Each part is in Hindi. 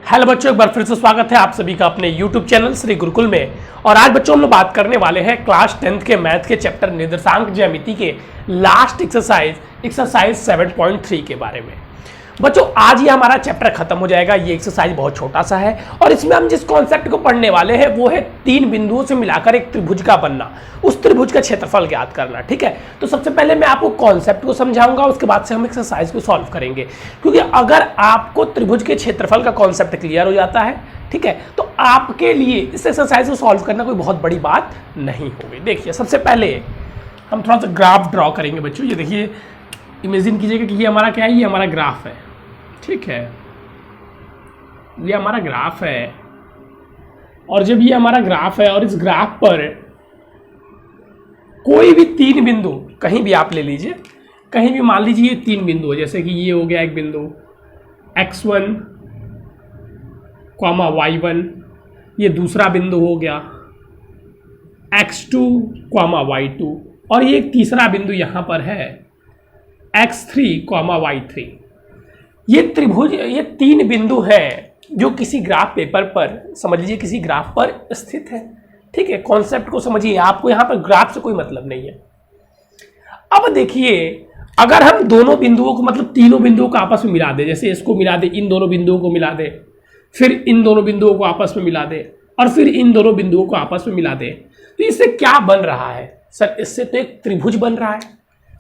हेलो बच्चों, एक बार फिर से स्वागत है आप सभी का अपने YouTube चैनल श्री गुरुकुल में। और आज बच्चों हम लोग बात करने वाले हैं क्लास 10th के मैथ के चैप्टर निर्देशांक ज्यामिति के लास्ट एक्सरसाइज 7.3 के बारे में। बच्चों आज ये हमारा चैप्टर खत्म हो जाएगा। ये एक्सरसाइज बहुत छोटा सा है और इसमें हम जिस कॉन्सेप्ट को पढ़ने वाले हैं वो है तीन बिंदुओं से मिलाकर एक त्रिभुज का बनना, उस त्रिभुज का क्षेत्रफल ज्ञात करना। ठीक है, तो सबसे पहले मैं आपको कॉन्सेप्ट को समझाऊंगा, उसके बाद से हम एक्सरसाइज को सॉल्व करेंगे। क्योंकि अगर आपको त्रिभुज के क्षेत्रफल का कॉन्सेप्ट क्लियर हो जाता है, ठीक है, तो आपके लिए इस एक्सरसाइज को सॉल्व करना कोई बहुत बड़ी बात नहीं होगी। देखिए सबसे पहले हम थोड़ा सा ग्राफ ड्रॉ करेंगे बच्चों। ये देखिए, इमेजिन कीजिएगा कि ये हमारा क्या है, ये हमारा ग्राफ है। ठीक है, ये हमारा ग्राफ है और जब ये हमारा ग्राफ है और इस ग्राफ पर कोई भी तीन बिंदु कहीं भी आप ले लीजिए, कहीं भी मान लीजिए ये तीन बिंदु है, जैसे कि ये हो गया एक बिंदु x1, y1, ये दूसरा बिंदु हो गया x2, y2 और ये एक तीसरा बिंदु यहां पर है x3, y3। ये त्रिभुज, ये तीन बिंदु हैं जो किसी ग्राफ पेपर पर, समझ लीजिए किसी ग्राफ पर स्थित है। ठीक है, कॉन्सेप्ट को समझिए, आपको यहां पर ग्राफ से कोई मतलब नहीं है। अब देखिए, अगर हम दोनों बिंदुओं को, मतलब तीनों बिंदुओं को आपस में मिला दे, जैसे इसको मिला दे, इन दोनों बिंदुओं को मिला दे, फिर इन दोनों बिंदुओं को आपस में मिला दे और फिर इन दोनों बिंदुओं को आपस में मिला दे, तो इससे क्या बन रहा है सर? इससे तो एक त्रिभुज बन रहा है।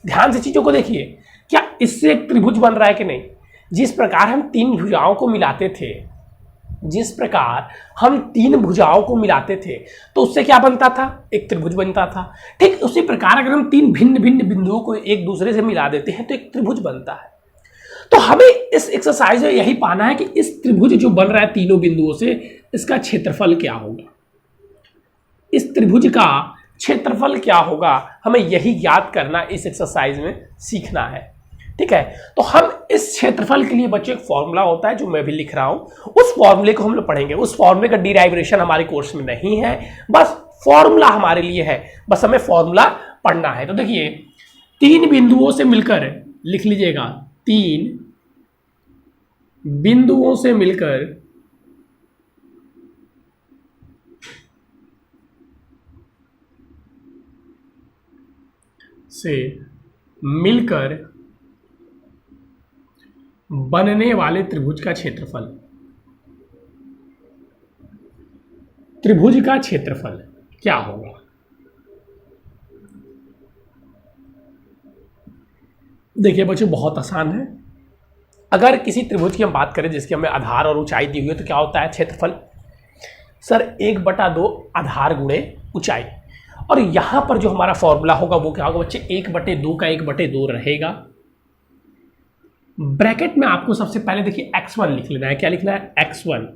ध्यान से चीजों को देखिए, क्या इससे एक त्रिभुज बन रहा है कि नहीं? जिस प्रकार हम तीन भुजाओं को मिलाते थे, जिस प्रकार हम तीन भुजाओं को मिलाते थे तो उससे क्या बनता था? एक त्रिभुज बनता था। ठीक उसी प्रकार अगर हम तीन भिन्न भिन्न बिंदुओं को एक दूसरे से मिला देते हैं तो एक त्रिभुज बनता है। तो हमें इस एक्सरसाइज में यही पाना है कि इस त्रिभुज जो बन रहा है तीनों बिंदुओं से, इसका क्षेत्रफल क्या होगा, इस त्रिभुज का क्षेत्रफल क्या होगा, हमें यही याद करना, इस एक्सरसाइज में सीखना है। ठीक है, तो हम इस क्षेत्रफल के लिए बच्चों एक फॉर्मूला होता है जो मैं भी लिख रहा हूं, उस फॉर्मूले को हम लोग पढ़ेंगे। उस फॉर्मूले का डिराइवेशन हमारे कोर्स में नहीं है, बस फॉर्मूला हमारे लिए है, बस हमें फॉर्मूला पढ़ना है। तो देखिए, तीन बिंदुओं से मिलकर, लिख लीजिएगा, तीन बिंदुओं से मिलकर बनने वाले त्रिभुज का क्षेत्रफल, त्रिभुज का क्षेत्रफल क्या होगा? देखिए बच्चों, बहुत आसान है। अगर किसी त्रिभुज की हम बात करें जिसकी हमें आधार और ऊंचाई दी हुई है, तो क्या होता है क्षेत्रफल? सर 1/2 आधार गुणे ऊंचाई। और यहां पर जो हमारा फॉर्मूला होगा वो क्या होगा बच्चे? 1/2 का 1/2 रहेगा। ब्रैकेट में आपको सबसे पहले देखिए x1 लिख लेना है। क्या लिखना है? x1।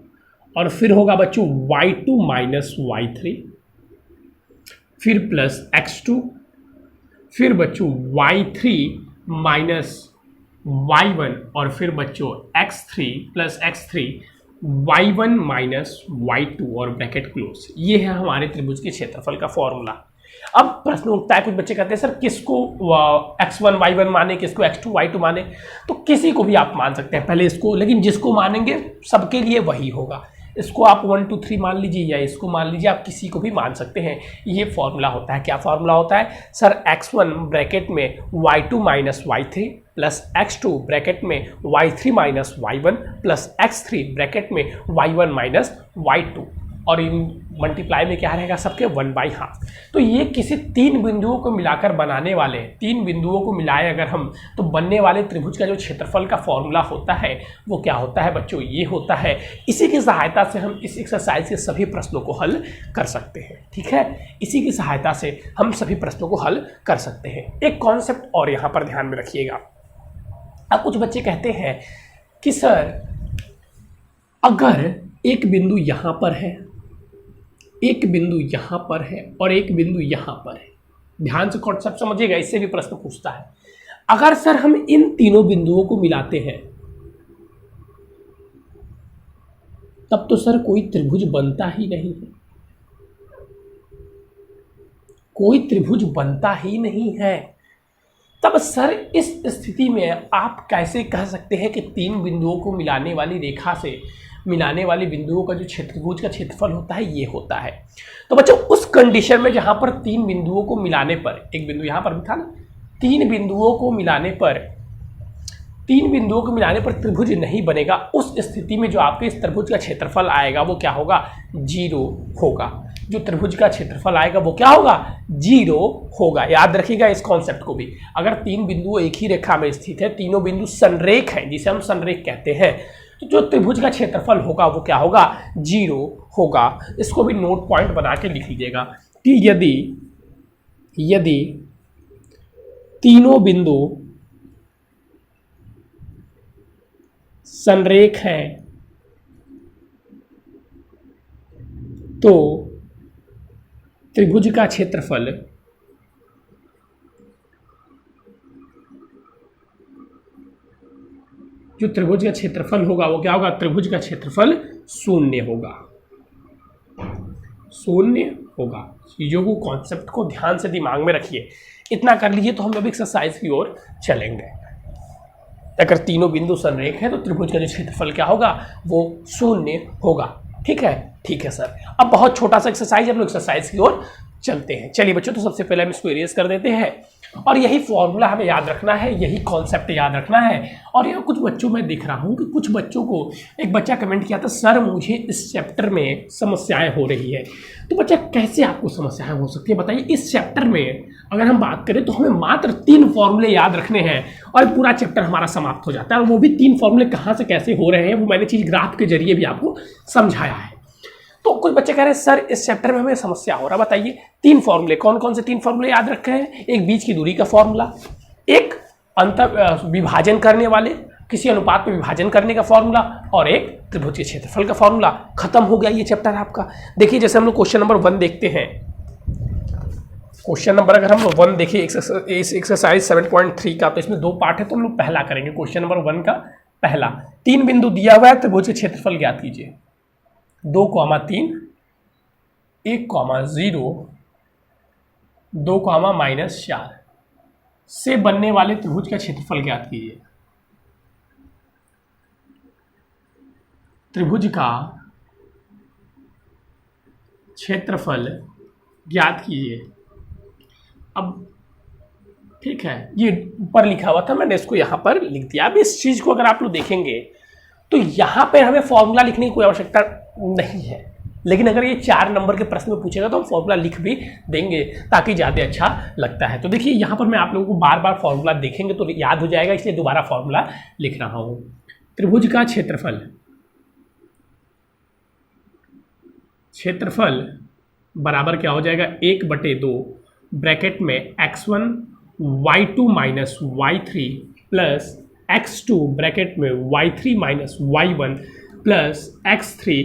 और फिर होगा बच्चों y2 माइनस y3, फिर प्लस x2, फिर बच्चों y3 माइनस y1 और फिर बच्चों x3 plus x3 y1 minus y2 और ब्रैकेट क्लोज। ये है हमारे त्रिभुज के क्षेत्रफल का फॉर्मूला। अब प्रश्न उठता है, कुछ बच्चे कहते हैं सर किसको x1 y1 माने, किसको x2 y2 माने? तो किसी को भी आप मान सकते हैं पहले इसको, लेकिन जिसको मानेंगे सबके लिए वही होगा। इसको आप 1 2 3 मान लीजिए या इसको मान लीजिए, आप किसी को भी मान सकते हैं। ये फॉर्मूला होता है। क्या फॉर्मूला होता है सर? x1 ब्रैकेट में y2 minus y3 plus x2 bracket में y3 minus y1 plus x3 bracket में y1 माइनस y2 और इन मल्टीप्लाई में क्या रहेगा? सबके 1/2। तो ये किसी तीन बिंदुओं को मिलाकर बनाने वाले, तीन बिंदुओं को मिलाए अगर हम, तो बनने वाले त्रिभुज का जो क्षेत्रफल का फॉर्मूला होता है वो क्या होता है बच्चों? ये होता है। इसी की सहायता से हम इस एक्सरसाइज के सभी प्रश्नों को हल कर सकते हैं। ठीक है, इसी की सहायता से हम सभी प्रश्नों को हल कर सकते हैं। एक कॉन्सेप्ट और यहाँ पर ध्यान में रखिएगा। अब कुछ बच्चे कहते हैं कि सर अगर एक बिंदु यहाँ पर है, एक बिंदु यहां पर है और एक बिंदु यहां पर है, ध्यान से कॉन्सेप्ट समझिएगा, इससे भी प्रश्न पूछता है। अगर सर हम इन तीनों बिंदुओं को मिलाते हैं तब तो सर कोई त्रिभुज बनता ही नहीं है, कोई त्रिभुज बनता ही नहीं है। तब सर इस स्थिति में आप कैसे कह सकते हैं कि तीन बिंदुओं को मिलाने वाली रेखा से मिलाने वाले बिंदुओं का जो त्रिभुज का क्षेत्रफल होता है ये होता है। तो बच्चों उस कंडीशन में जहां पर तीन बिंदुओं को मिलाने पर, एक बिंदु यहां पर भी था ना, तीन बिंदुओं को मिलाने पर त्रिभुज नहीं बनेगा, उस स्थिति में जो आपके इस त्रिभुज का क्षेत्रफल आएगा वो क्या होगा, 0 होगा। जो त्रिभुज का क्षेत्रफल आएगा वो क्या होगा, 0 होगा। याद रखिएगा इस कॉन्सेप्ट को भी। अगर तीन बिंदु एक ही रेखा में स्थित है, तीनों बिंदु संरेख हैं, जिसे हम संरेख कहते हैं, तो जो त्रिभुज का क्षेत्रफल होगा वो क्या होगा, 0 होगा। इसको भी नोट पॉइंट बना के लिख लीजिएगा कि यदि तीनों बिंदु संरेख हैं तो त्रिभुज का क्षेत्रफल जो त्रिभुज का क्षेत्रफल होगा वो क्या होगा, त्रिभुज का क्षेत्रफल 0 होगा, 0 होगा। चीजों को, कॉन्सेप्ट को ध्यान से दिमाग में रखिए। इतना कर लीजिए तो हम लोग एक्सरसाइज की ओर चलेंगे। अगर तीनों बिंदु संरेख है तो त्रिभुज का जो क्षेत्रफल क्या होगा, वो 0 होगा। ठीक है सर। अब बहुत छोटा सा एक्सरसाइज, हम लोग एक्सरसाइज की ओर चलते हैं। चलिए बच्चों, तो सबसे पहले हम इसको इरेज कर देते हैं और यही फॉर्मूला हमें याद रखना है, यही कॉन्सेप्ट याद रखना है। और यहाँ कुछ बच्चों में देख रहा हूँ कि कुछ बच्चों को, एक बच्चा कमेंट किया था, सर मुझे इस चैप्टर में समस्याएं हो रही है। तो बच्चा कैसे आपको समस्याएं हो सकती है बताइए। इस चैप्टर में अगर हम बात करें तो हमें मात्र 3 फॉर्मूले याद रखने हैं और पूरा चैप्टर हमारा समाप्त हो जाता है। और वो भी 3 फॉर्मूले कहाँ से कैसे हो रहे हैं वो मैंने चीज़ ग्राफ के जरिए भी आपको समझाया है। तो कुछ बच्चे कह रहे हैं सर इस चैप्टर में हमें समस्या हो रहा है, बताइए 3 फॉर्मूले। कौन कौन से 3 फॉर्मूले याद रखे हैं? एक बीच की दूरी का फॉर्मूला, एक अंतर विभाजन करने वाले, किसी अनुपात में विभाजन करने का फॉर्मूला, और एक त्रिभुज के क्षेत्रफल का फॉर्मूला। खत्म हो गया ये चैप्टर आपका। देखिए जैसे हम लोग क्वेश्चन नंबर 1 देखते हैं। क्वेश्चन नंबर अगर हम 1 देखिए, एक्सरसाइज 7.3 का, तो इसमें 2 पार्ट है तो हम लोग पहला करेंगे। क्वेश्चन नंबर 1 का पहला, 3 बिंदु दिया हुआ है, त्रिभुज के क्षेत्रफल ज्ञात कीजिए। 2,3, 1,0, 2,-4 से बनने वाले त्रिभुज का क्षेत्रफल ज्ञात कीजिए। त्रिभुज का क्षेत्रफल ज्ञात कीजिए। अब ठीक है, ये ऊपर लिखा हुआ था, मैंने इसको यहां पर लिख दिया। अब इस चीज को अगर आप लोग देखेंगे तो यहां पर हमें फॉर्मूला लिखने की कोई आवश्यकता नहीं है, लेकिन अगर ये 4 नंबर के प्रश्न में पूछेगा तो हम फॉर्मूला लिख भी देंगे ताकि ज़्यादा अच्छा लगता है। तो देखिए यहाँ पर मैं आप लोगों को बार बार फॉर्मूला देखेंगे तो याद हो जाएगा, इसलिए दोबारा फॉर्मूला लिख रहा हूँ। त्रिभुज का क्षेत्रफल बराबर क्या हो जाएगा, 1/2 ब्रैकेट में x1 y2 minus y3 plus x2 bracket में y3 minus y1 plus x3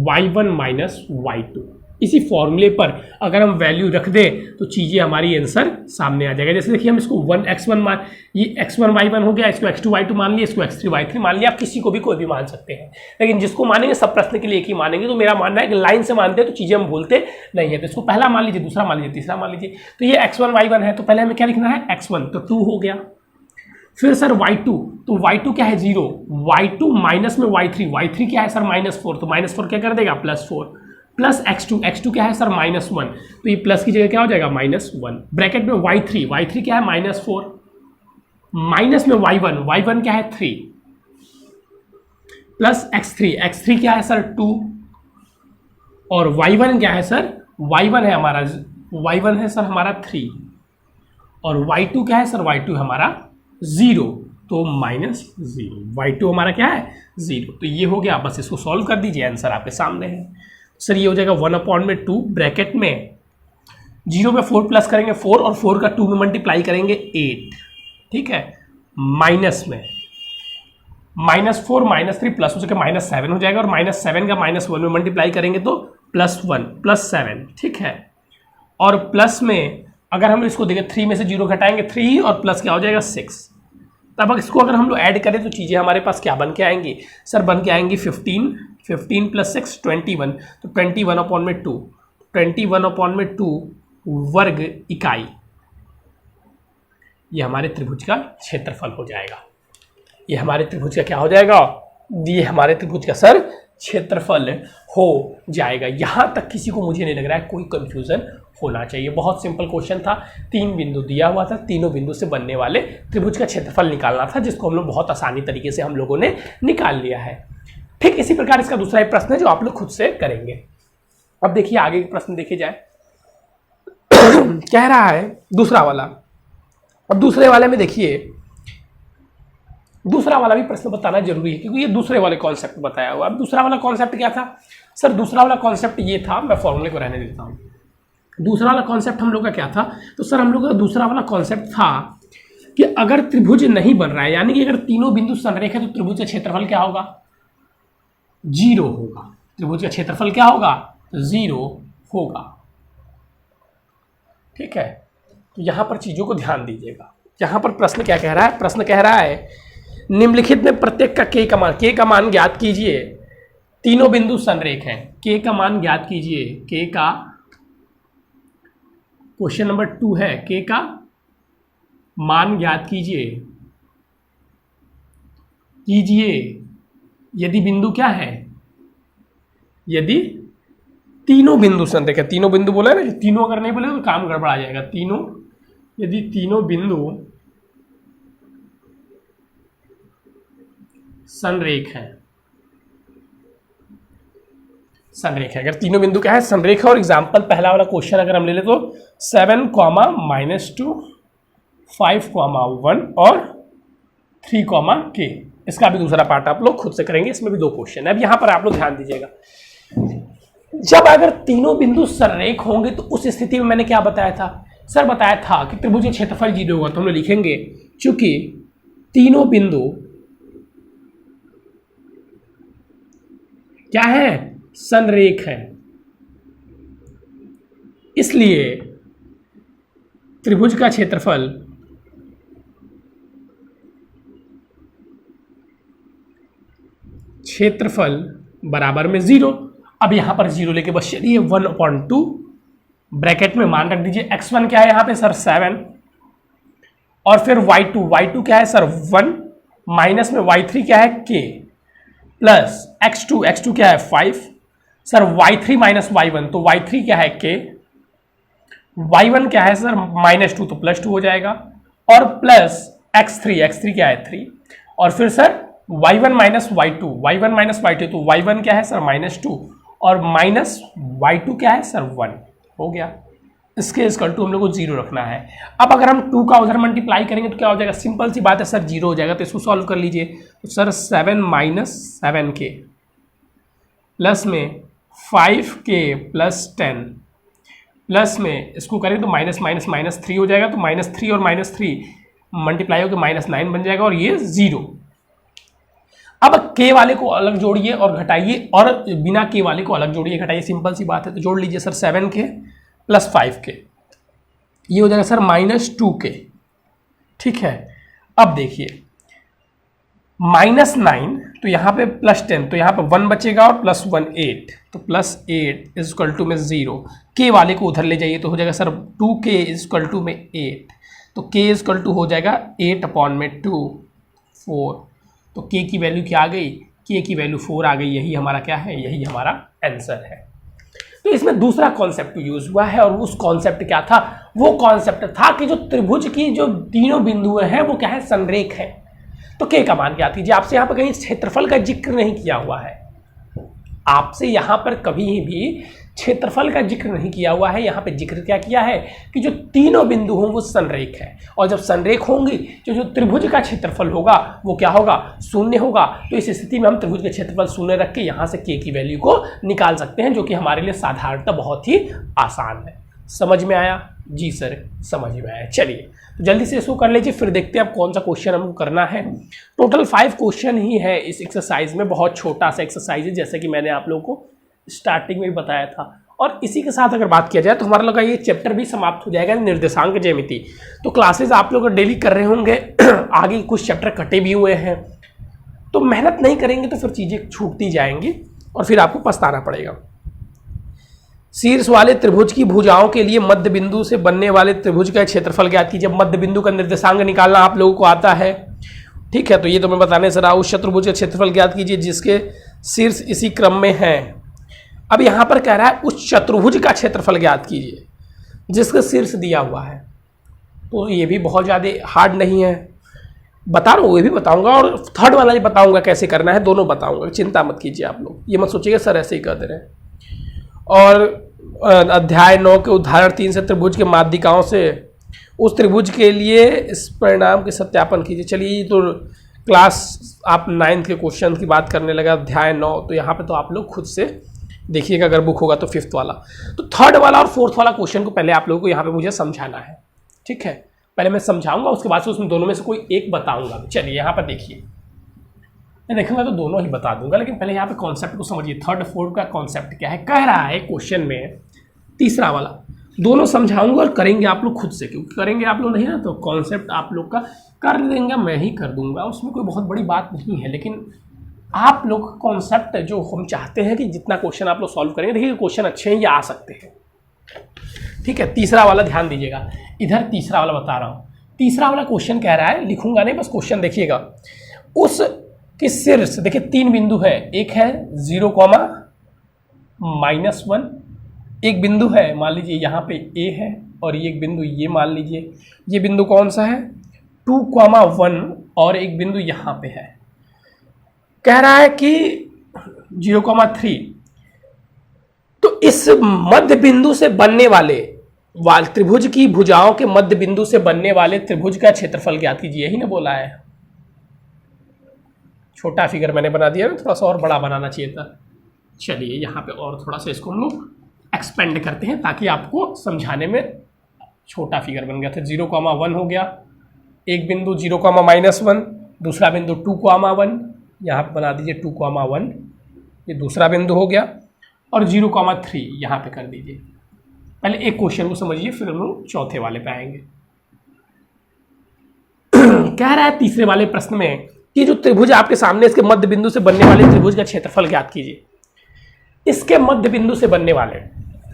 y1 minus y2। इसी फॉर्मूले पर अगर हम वैल्यू रख दें तो चीज़ें हमारी आंसर सामने आ जाएगा। जैसे देखिए हम इसको 1x1 मान, ये x1 y1 हो गया, इसको x2 y2 मान लिया, इसको x3 y3 मान लिया। आप किसी को भी कोई भी मान सकते हैं, लेकिन जिसको मानेंगे सब प्रश्न के लिए एक ही मानेंगे। तो मेरा मानना है कि लाइन से मानते हैं तो चीज़ें हम भूलते नहीं है। तो इसको पहला मान लीजिए, दूसरा मान लीजिए, तीसरा मान लीजिए। तो ये x1 y1 है, तो पहले हमें क्या लिखना है, x1 तो 2 हो गया। फिर सर y2, तो y2 क्या है, 0, y2 माइनस में y3 क्या है सर, -4, तो -4 क्या कर देगा, +4 प्लस x2 क्या है सर, -1, तो ये प्लस की जगह क्या हो जाएगा, -1 ब्रैकेट में y3 क्या है, -4 माइनस में y1 क्या है 3 प्लस x3 क्या है सर 2 और y1 क्या है सर, y1 है सर हमारा 3 और y2 क्या है सर, y2 हमारा 0, तो -0, y2 हमारा क्या है 0। तो ये हो गया, बस इसको सॉल्व कर दीजिए, आंसर आपके सामने है सर। ये हो जाएगा 1/2 ब्रैकेट में 0 में 4 प्लस करेंगे 4 और 4 का 2 में मल्टीप्लाई करेंगे 8, ठीक है, माइनस में -4 -3 प्लस हो जाएगा -7 हो जाएगा और -7 का -1 में मल्टीप्लाई करेंगे तो +1 +7, ठीक है। और प्लस में अगर हम इसको देखें 3 में से 0 घटाएंगे 3 और प्लस क्या हो जाएगा 6। तब इसको अगर हम लोग ऐड करें तो चीज़ें हमारे पास क्या बन के आएंगी सर, बन के आएंगी 15 प्लस 6 21, तो 21/2 वर्ग इकाई ये हमारे त्रिभुज का क्षेत्रफल हो जाएगा। ये हमारे त्रिभुज का क्या हो जाएगा, ये हमारे त्रिभुज का सर क्षेत्रफल हो जाएगा। यहां तक किसी को मुझे नहीं लग रहा है कोई कंफ्यूजन होना चाहिए। बहुत सिंपल क्वेश्चन था, 3 बिंदु दिया हुआ था, तीनों बिंदु से बनने वाले त्रिभुज का क्षेत्रफल निकालना था, जिसको हम लोग बहुत आसानी तरीके से हम लोगों ने निकाल लिया है। ठीक इसी प्रकार इसका दूसरा एक प्रश्न है जो आप लोग खुद से करेंगे। अब देखिए आगे के प्रश्न देखे जाए। कह रहा है दूसरा वाला, अब दूसरे वाले में देखिए, दूसरा वाला भी प्रश्न बताना जरूरी है क्योंकि ये दूसरे वाले कॉन्सेप्ट बताया हुआ। अब दूसरा वाला कॉन्सेप्ट क्या था सर? दूसरा वाला कॉन्सेप्ट ये था, मैं फॉर्मूले को रहने देता हूँ। दूसरा वाला कॉन्सेप्ट हम लोग का क्या था? तो सर हम लोग का दूसरा वाला कॉन्सेप्ट था कि अगर त्रिभुज नहीं बन रहा है, यानी कि अगर तीनों बिंदु संरेख है, तो त्रिभुज का क्षेत्रफल क्या होगा? 0 होगा। त्रिभुज का क्षेत्रफल क्या होगा? 0 होगा। ठीक है, तो यहां पर चीजों को ध्यान दीजिएगा। यहां पर प्रश्न क्या कह रहा है? प्रश्न कह रहा है निम्नलिखित में प्रत्येक का के का मान ज्ञात कीजिए। तीनों बिंदु संरेख हैं, के का मान ज्ञात कीजिए। के का, क्वेश्चन नंबर 2 है, के का मान ज्ञात कीजिए यदि बिंदु क्या है? यदि तीनों बिंदु संरेख है। तीनों बिंदु बोला है ना, तीनों अगर नहीं बोले तो काम गड़बड़ा जाएगा। तीनों, यदि तीनों बिंदु संरेख है, संरेख है। अगर तीनों बिंदु क्या है? संरेख है। और एग्जांपल पहला वाला क्वेश्चन अगर हम ले ले तो 7, -2, 5, 1 और 3, k। इसका भी दूसरा पार्ट आप लोग खुद से करेंगे, इसमें भी 2 क्वेश्चन है। अब यहां पर आप लोग ध्यान दीजिएगा, जब अगर तीनों बिंदु संरेख होंगे तो उस स्थिति में मैंने क्या बताया था सर? बताया था कि त्रिभुज का क्षेत्रफल 0 होगा। तो हम लोग लिखेंगे चूंकि तीनों बिंदु क्या है? संरेख है, इसलिए त्रिभुज का क्षेत्रफल बराबर में 0। अब यहां पर 0 लेके बस चलिए 1/2 ब्रैकेट में मान रख दीजिए। x1 क्या है यहां पे सर? 7, और फिर y2 क्या है सर? 1, माइनस में y3 क्या है? k, प्लस x2 क्या है? 5 सर। y3 माइनस y1, तो y3 क्या है? k, y1 क्या है सर? -2, तो +2 हो जाएगा, और प्लस x3 क्या है? 3, और फिर सर y1 माइनस y2, तो y1 क्या है सर? -2, और माइनस y2 क्या है सर? 1 हो गया। इसके इक्वल टू हम लोग को 0 रखना है। अब अगर हम 2 का उधर मल्टीप्लाई करेंगे तो क्या हो जाएगा? सिंपल सी बात है सर, 0 हो जाएगा। तो इसको सॉल्व कर लीजिए। तो सर 7 - 7k प्लस में 5k + 10 प्लस में इसको करें तो -3 हो जाएगा। तो -3 और -3 मल्टीप्लाई होकर -9 बन जाएगा, और ये 0। अब k वाले को अलग जोड़िए और घटाइए, और बिना k वाले को अलग जोड़िए घटाइए। सिंपल सी बात है। तो जोड़ लीजिए सर 7k + 5k, ये हो जाएगा सर -2k। ठीक है, अब देखिए -9, तो यहाँ पे +10, तो यहाँ पे 1 बचेगा, और +1 8, तो +8 = में 0। k वाले को उधर ले जाइए तो हो जाएगा सर 2k = में 8, तो k = हो जाएगा 8/2 4। तो k की वैल्यू क्या आ गई? k की वैल्यू 4 आ गई। यही हमारा क्या है? यही हमारा आंसर है। तो इसमें दूसरा कॉन्सेप्ट यूज हुआ है, और उस कॉन्सेप्ट क्या था? वो कॉन्सेप्ट था कि जो त्रिभुज की जो तीनों बिंदुएं हैं वो क्या है? संरेख है। तो k का मान क्या कीजिए। आपसे यहां पर कहीं क्षेत्रफल का जिक्र नहीं किया हुआ है, आपसे यहां पर कभी भी क्षेत्रफल का जिक्र नहीं किया हुआ है। यहाँ पे जिक्र क्या किया है कि जो तीनों बिंदु हों वो संरेख है, और जब संरेख होंगी तो जो त्रिभुज का क्षेत्रफल होगा वो क्या होगा? 0 होगा। तो इस स्थिति में हम त्रिभुज का क्षेत्रफल 0 रख के यहाँ से k की वैल्यू को निकाल सकते हैं, जो कि हमारे लिए साधारणतः बहुत ही आसान है। समझ में आया? जी सर, समझ में आया। चलिए तो जल्दी से इसको कर लीजिए, फिर देखते हैं अब कौन सा क्वेश्चन हमको करना है। टोटल 5 क्वेश्चन ही है इस एक्सरसाइज में, बहुत छोटा सा एक्सरसाइज है, जैसे कि मैंने आप लोगों को स्टार्टिंग में बताया था। और इसी के साथ अगर बात किया जाए तो हमारा लगा ये चैप्टर भी समाप्त हो जाएगा, निर्देशांक ज्यामिति। तो क्लासेस आप लोग डेली कर रहे होंगे, आगे कुछ चैप्टर कटे भी हुए हैं, तो मेहनत नहीं करेंगे तो फिर चीज़ें छूटती जाएंगी और फिर आपको पछताना पड़ेगा। शीर्ष वाले त्रिभुज की भुजाओं के लिए मध्य बिंदु से बनने वाले त्रिभुज का क्षेत्रफल ज्ञात कीजिए। मध्य बिंदु का निर्देशांक निकालना आप लोगों को आता है, ठीक है। तो ये तो मैं बताने से रहा, उस चतुर्भुज का क्षेत्रफल ज्ञात कीजिए जिसके शीर्ष इसी क्रम में है। अब यहाँ पर कह रहा है उस चतुर्भुज का क्षेत्रफल ज्ञात कीजिए जिसका शीर्ष दिया हुआ है। तो ये भी बहुत ज़्यादा हार्ड नहीं है, बता रहा हूँ, ये भी बताऊंगा और थर्ड वाला भी बताऊंगा कैसे करना है, दोनों बताऊंगा, चिंता मत कीजिए आप लोग, ये मत सोचिएगा सर ऐसे ही कर दे रहे हैं। और अध्याय 9 के उदाहरण 3 से त्रिभुज के माध्यिकाओं से उस त्रिभुज के लिए इस परिणाम के सत्यापन कीजिए। चलिए तो क्लास आप 9th के क्वेश्चन की बात करने लगा, अध्याय 9, तो यहाँ पे तो आप लोग खुद से देखिएगा, अगर बुक होगा तो 5th वाला। तो थर्ड वाला और 4th वाला क्वेश्चन को पहले आप लोगों को यहाँ पे मुझे समझाना है, ठीक है। पहले मैं समझाऊंगा, उसके बाद से उसमें दोनों में से कोई एक बताऊंगा। चलिए यहाँ पर देखिए, मैं देखूंगा तो दोनों ही बता दूंगा, लेकिन पहले यहाँ पे कॉन्सेप्ट को समझिए। थर्ड फोर्थ का कॉन्सेप्ट क्या है, कह रहा है क्वेश्चन में तीसरा वाला, दोनों समझाऊंगा और करेंगे आप लोग खुद से, क्योंकि करेंगे आप लोग नहीं ना तो कॉन्सेप्ट आप लोग का कर देंगे, मैं ही कर दूंगा, उसमें कोई बहुत बड़ी बात नहीं है। लेकिन आप लोग कॉन्सेप्ट जो हम चाहते हैं कि जितना क्वेश्चन आप लोग सॉल्व करेंगे, देखिए क्वेश्चन अच्छे हैं, ये आ सकते हैं, ठीक है। तीसरा वाला ध्यान दीजिएगा, इधर तीसरा वाला बता रहा हूँ। तीसरा वाला क्वेश्चन कह रहा है, लिखूंगा नहीं बस क्वेश्चन देखिएगा, उस के शीर्ष देखिए 3 बिंदु है, एक है 0, -1, एक बिंदु है मान लीजिए यहाँ पे A है, और ये एक बिंदु ये मान लीजिए, ये बिंदु कौन सा है 2, 1, और एक बिंदु यहाँ पे है। कह रहा है कि 0, 3, तो इस मध्य बिंदु से बनने वाले त्रिभुज की भुजाओं के मध्य बिंदु से बनने वाले त्रिभुज का क्षेत्रफल ज्ञात कीजिए, यही ना बोला है। छोटा फिगर मैंने बना दिया, थोड़ा सा और बड़ा बनाना चाहिए था। चलिए यहाँ पे और थोड़ा सा इसको हम लोग एक्सपेंड करते हैं ताकि आपको समझाने में, छोटा फिगर बन गया था। 0, 1 हो गया, एक बिंदु 0, -1, दूसरा बिंदु 2, 1, यहाँ पे बना दीजिए 2, 1, ये दूसरा बिंदु हो गया, और 0, 3 यहाँ पे कर दीजिए। पहले एक क्वेश्चन को समझिए, फिर हम लोग चौथे वाले पे आएंगे। कह रहा है तीसरे वाले प्रश्न में कि जो त्रिभुज आपके सामने, इसके मध्य बिंदु से बनने वाले त्रिभुज का क्षेत्रफल ज्ञात कीजिए। इसके मध्य बिंदु से बनने वाले,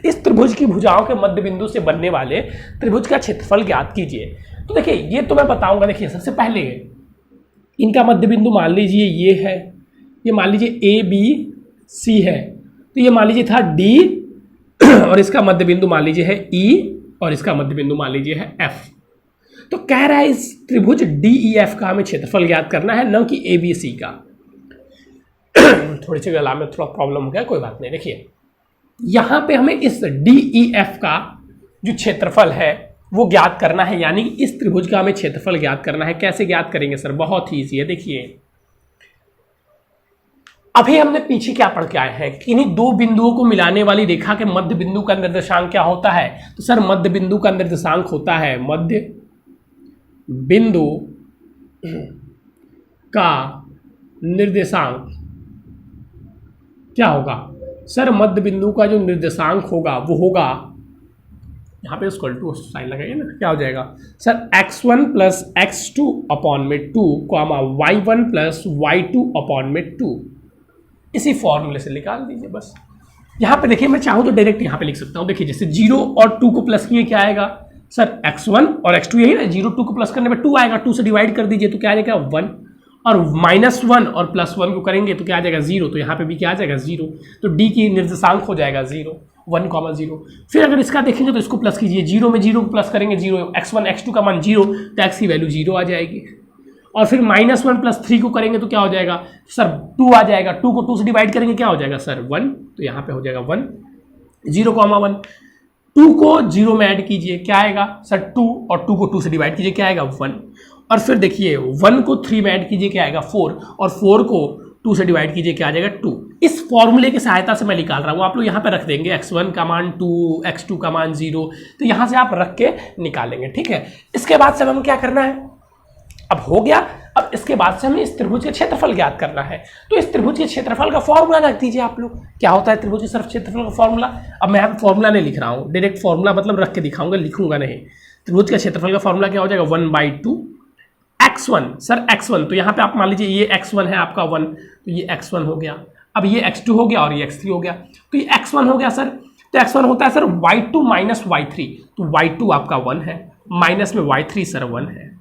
इस त्रिभुज की भुजाओं के मध्य बिंदु से बनने वाले त्रिभुज का क्षेत्रफल ज्ञात कीजिए। तो देखिए ये तो मैं बताऊंगा। देखिए सबसे पहले इनका मध्य बिंदु मान लीजिए ये है, ये मान लीजिए ABC है, तो ये मान लीजिए था D, और इसका मध्य बिंदु मान लीजिए है E, और इसका मध्य बिंदु मान लीजिए है F। तो कह रहा है इस त्रिभुज DEF का हमें क्षेत्रफल ज्ञात करना है, न कि ABC का। थोड़ी सी गला में थोड़ा प्रॉब्लम हो गया, कोई बात नहीं। देखिए यहाँ पे हमें इस DEF का जो क्षेत्रफल है वो ज्ञात करना है, यानी इस त्रिभुज का हमें क्षेत्रफल ज्ञात करना है। कैसे ज्ञात करेंगे सर, बहुत ही ईजी है। देखिए अभी हमने पीछे क्या पढ़ के आए हैं कि इन्हीं 2 बिंदुओं को मिलाने वाली रेखा के मध्य बिंदु का निर्देशांक क्या होता है। तो सर मध्य बिंदु का निर्देशांक होता है, मध्य बिंदु का निर्देशांक क्या होगा सर, मध्य बिंदु का जो निर्देशांक होगा वो होगा, यहाँ पे इक्वल टू साइन लगाइए ना, क्या हो जाएगा sir x1 plus x2 upon में 2, y1 प्लस y2 अपॉन में 2। इसी फॉर्मूले से निकाल दीजिए बस। यहाँ पे देखिए मैं चाहूँ तो डायरेक्ट यहाँ पे लिख सकता हूँ। देखिए जैसे 0 और 2 को प्लस किए क्या आएगा सर, x1 और x2 यही ना, 0 2 को प्लस करने में 2 आएगा, 2 से डिवाइड कर दीजिए तो क्या आ जाएगा 1, और -1 और +1 को करेंगे तो क्या आ जाएगा 0, तो यहाँ पे भी क्या आ जाएगा 0, तो D की निर्देशांक हो जाएगा 0, 1, 0। फिर अगर इसका देखेंगे तो इसको प्लस कीजिए, 0 में 0 को प्लस करेंगे 0, x1 x2 का मान 0, तो x की वैल्यू 0 आ जाएगी। और फिर -1 + 3 को करेंगे तो क्या हो जाएगा सर, 2 आ जाएगा, 2 को 2 से डिवाइड करेंगे क्या हो जाएगा सर 1, तो यहाँ पे हो जाएगा 1, 0, 1, 2 को 0 में ऐड कीजिए क्या आएगा सर 2, और 2 को 2 से डिवाइड कीजिए क्या आएगा 1, और फिर देखिए 1 को 3 में ऐड कीजिए क्या आएगा 4, और 4 को 2 से डिवाइड कीजिए क्या आ जाएगा 2। इस फॉर्मूले की सहायता से मैं निकाल रहा हूँ, आप लोग यहाँ पे रख देंगे x1 का मान 2, x2 का मान 0, तो यहाँ से आप रख के निकालेंगे, ठीक है। इसके बाद से हमें क्या करना है, अब हो गया, अब इसके बाद से हमें इस त्रिभुज के क्षेत्रफल ज्ञात करना है। तो इस त्रिभुज के क्षेत्रफल का फॉर्मूला रख दीजिए आप लोग, क्या होता है त्रिभुज के सिर्फ क्षेत्रफल का फॉर्मूला। अब मैं यहाँ पे फॉर्मूला नहीं लिख रहा हूँ, डायरेक्ट फॉर्मूला मतलब रख के दिखाऊंगा, लिखूंगा नहीं। त्रिभुज के क्षेत्रफल का फॉर्मूला क्या हो जाएगा 1/2 x1, सर x1, तो यहाँ पे आप मान लीजिए ये x1 है आपका 1, तो ये x1 हो गया। अब ये x2 हो गया और ये x3 हो गया, तो ये x1 हो गया सर, तो x1 होता है सर y2 - y3, तो y2 आपका 1 है, माइनस में y3 सर 1 है,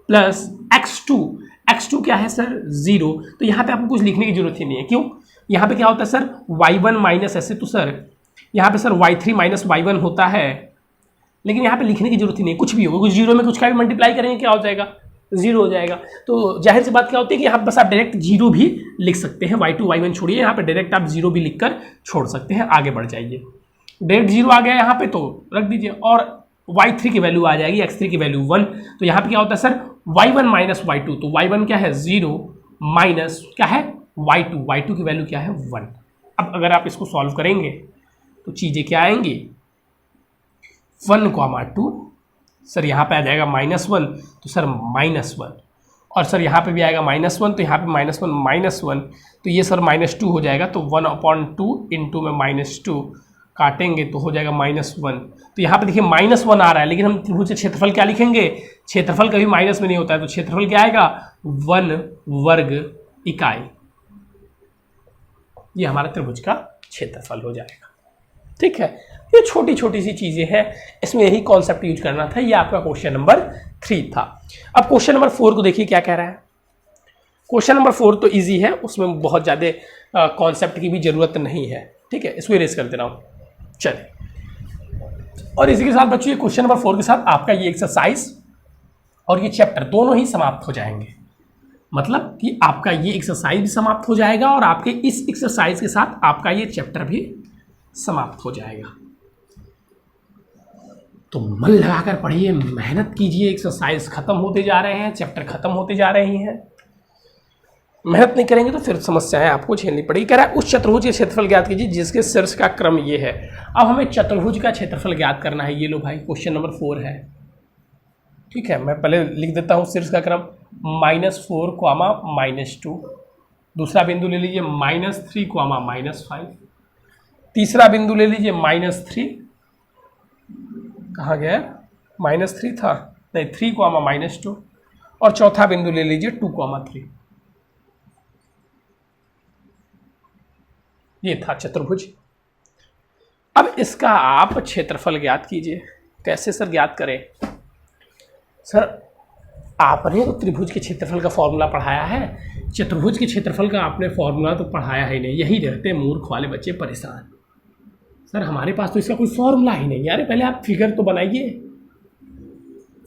प्लस x2 क्या है सर 0, तो यहाँ पे आपको कुछ लिखने की जरूरत ही नहीं है, क्यों, यहाँ पे क्या होता है सर y1 माइनस, ऐसे तो सर यहाँ पे सर y3 माइनस y1 होता है, लेकिन यहाँ पे लिखने की जरूरत ही नहीं, कुछ भी होगा, कुछ जीरो में कुछ का भी मल्टीप्लाई करेंगे क्या हो जाएगा, जीरो हो जाएगा। तो जाहिर सी बात क्या होती है कि यहाँ बस आप डायरेक्ट जीरो भी लिख सकते हैं, y2 y1 छोड़िए, यहाँ पे डायरेक्ट आप जीरो भी लिखकर छोड़ सकते हैं, आगे बढ़ जाइए। डायरेक्ट जीरो आ गया यहाँ पे तो रख दीजिए, और y3 की वैल्यू आ जाएगी, x3 की वैल्यू 1। तो यहाँ पे क्या होता है सर y1 माइनस y2, तो y1 क्या है 0 माइनस क्या है y2 की वैल्यू क्या है 1। अब अगर आप इसको सॉल्व करेंगे तो चीज़ें क्या आएंगी 1,2, सर यहाँ पे आ जाएगा -1, तो सर -1, और सर यहाँ पे भी आएगा -1, तो यहाँ पे -1 तो ये सर -2 हो जाएगा, तो 1/2 इंटू में -2 काटेंगे तो हो जाएगा -1। तो यहाँ पे देखिए -1 आ रहा है, लेकिन हम त्रिभुज का क्षेत्रफल क्या लिखेंगे, क्षेत्रफल कभी माइनस में नहीं होता है, तो क्षेत्रफल क्या आएगा 1 वर्ग इकाई, ये हमारा त्रिभुज का क्षेत्रफल हो जाएगा। ठीक है, ये छोटी छोटी सी चीज़ें हैं, इसमें यही कॉन्सेप्ट यूज करना था। ये आपका क्वेश्चन नंबर 3 था। अब क्वेश्चन नंबर 4 को देखिए क्या कह रहा है। क्वेश्चन नंबर 4 तो इजी है, उसमें बहुत ज़्यादा कॉन्सेप्ट की भी ज़रूरत नहीं है। ठीक है, इसको इरेज कर दे रहा हूँ। चलिए, और इसी के साथ बच्चों ये क्वेश्चन नंबर 4 के साथ आपका ये एक्सरसाइज और ये चैप्टर दोनों ही समाप्त हो जाएंगे। मतलब कि आपका ये एक्सरसाइज भी समाप्त हो जाएगा और आपके इस एक्सरसाइज के साथ आपका ये चैप्टर भी समाप्त हो जाएगा। तो मन लगाकर पढ़िए, मेहनत कीजिए, एक्सरसाइज खत्म होते जा रहे हैं, चैप्टर खत्म होते जा रही हैं। मेहनत नहीं करेंगे तो फिर समस्याएं आपको झेलनी पड़ेगी। कह रहा है उस चतुर्भुज के क्षेत्रफल ज्ञात कीजिए जिसके शीर्ष का क्रम ये है। अब हमें चतुर्भुज का क्षेत्रफल ज्ञात करना है। ये लो भाई क्वेश्चन नंबर 4 है। ठीक है, मैं पहले लिख देता हूँ शीर्ष का क्रम -4, -2। दूसरा बिंदु ले लीजिए -3, -5। तीसरा बिंदु ले लीजिए -3, कहाँ गया, -3 था नहीं, 3, -2। और चौथा बिंदु ले लीजिए 2, 3। ये था चतुर्भुज। अब इसका आप क्षेत्रफल ज्ञात कीजिए। कैसे सर ज्ञात करें? सर आपने तो त्रिभुज के क्षेत्रफल का फॉर्मूला पढ़ाया है, चतुर्भुज के क्षेत्रफल का आपने फॉर्मूला तो पढ़ाया ही नहीं। यही रहते मूर्ख वाले बच्चे परेशान। सर हमारे पास तो इसका कोई फॉर्मूला ही नहीं। यार पहले आप फिगर तो बनाइए,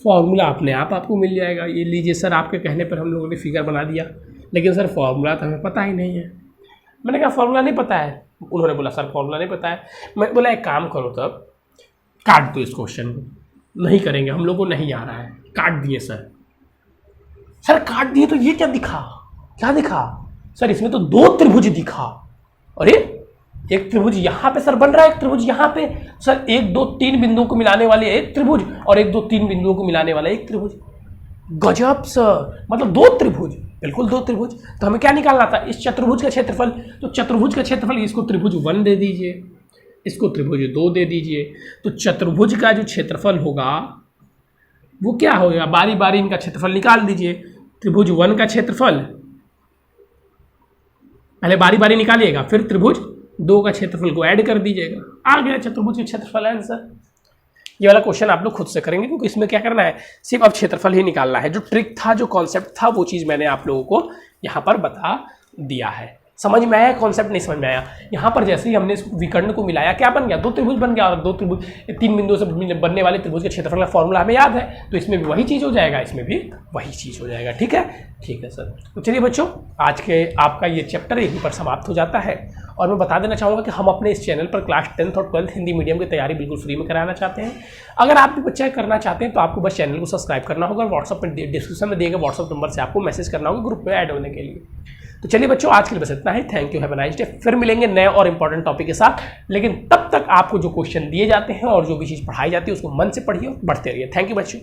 फॉर्मूला अपने आप आपको मिल जाएगा। ये लीजिए सर, आपके कहने पर हम लोगों ने फिगर बना दिया, लेकिन सर फॉर्मूला तो हमें पता ही नहीं है। मैंने कहा फॉर्मूला नहीं पता है? उन्होंने बोला सर फॉर्मूला नहीं पता है। मैं बोला एक काम करो, तब काट दो इस क्वेश्चन को। नहीं करेंगे, हम लोग को नहीं आ रहा है। काट दिए सर। सर काट दिए तो ये क्या दिखा? क्या दिखा सर? इसमें तो 2 त्रिभुज दिखा। अरे एक त्रिभुज यहाँ पे सर बन रहा है, एक त्रिभुज यहाँ पे। सर 1, 2, 3 बिंदुओं को मिलाने वाले एक त्रिभुज और 1, 2, 3 बिंदुओं को मिलाने वाला एक त्रिभुज। गजब सर, मतलब 2 त्रिभुज, बिल्कुल 2 त्रिभुज। तो हमें क्या निकालना था? इस चतुर्भुज का क्षेत्रफल। तो चतुर्भुज का क्षेत्रफल, इसको त्रिभुज 1 दे दीजिए, इसको त्रिभुज 2 दे दीजिए। तो चतुर्भुज का जो क्षेत्रफल होगा वो क्या होगा? बारी बारी इनका क्षेत्रफल निकाल दीजिए। त्रिभुज 1 का क्षेत्रफल पहले बारी बारी निकालिएगा, फिर त्रिभुज 2 का क्षेत्रफल को ऐड कर दीजिएगा। आ गया चतुर्भुज का क्षेत्रफल आंसर। ये वाला क्वेश्चन आप लोग खुद से करेंगे, क्योंकि इसमें क्या करना है, सिर्फ अब क्षेत्रफल ही निकालना है। जो ट्रिक था, जो कॉन्सेप्ट था, वो चीज़ मैंने आप लोगों को यहाँ पर बता दिया है। समझ में आया? कॉन्सेप्ट नहीं समझ में आया? यहाँ पर जैसे ही हमने इस विकर्ण को मिलाया, क्या बन गया? 2 त्रिभुज बन गया। और 2 त्रिभुज, 3 बिंदुओं से बनने वाले त्रिभुज के क्षेत्रफल का फॉर्मूला हमें याद है, तो इसमें भी वही चीज़ हो जाएगा, इसमें भी वही चीज़ हो जाएगा। ठीक है, ठीक है सर। तो चलिए बच्चों, आज के आपका ये चैप्टर यहीं पर समाप्त हो जाता है। और मैं बता देना चाहूँगा कि हम अपने इस चैनल पर क्लास 10th और 12th हिंदी मीडियम की तैयारी बिल्कुल फ्री में कराना चाहते हैं। अगर आप भी बच्चे करना चाहते हैं तो आपको बस चैनल को सब्सक्राइब करना होगा और व्हाट्सअप में डिस्क्रिप्शन में दिए गए व्हाट्सअप नंबर से आपको मैसेज करना होगा ग्रुप में ऐड होने के लिए। तो चलिए बच्चों, आज के लिए बस इतना ही। Thank you, have a nice day. फिर मिलेंगे नए और इंपॉर्टेंट टॉपिक के साथ, लेकिन तब तक आपको जो क्वेश्चन दिए जाते हैं और जो भी चीज़ पढ़ाई जाती है उसको मन से पढ़िए और बढ़ते रहिए। थैंक यू बच्चों।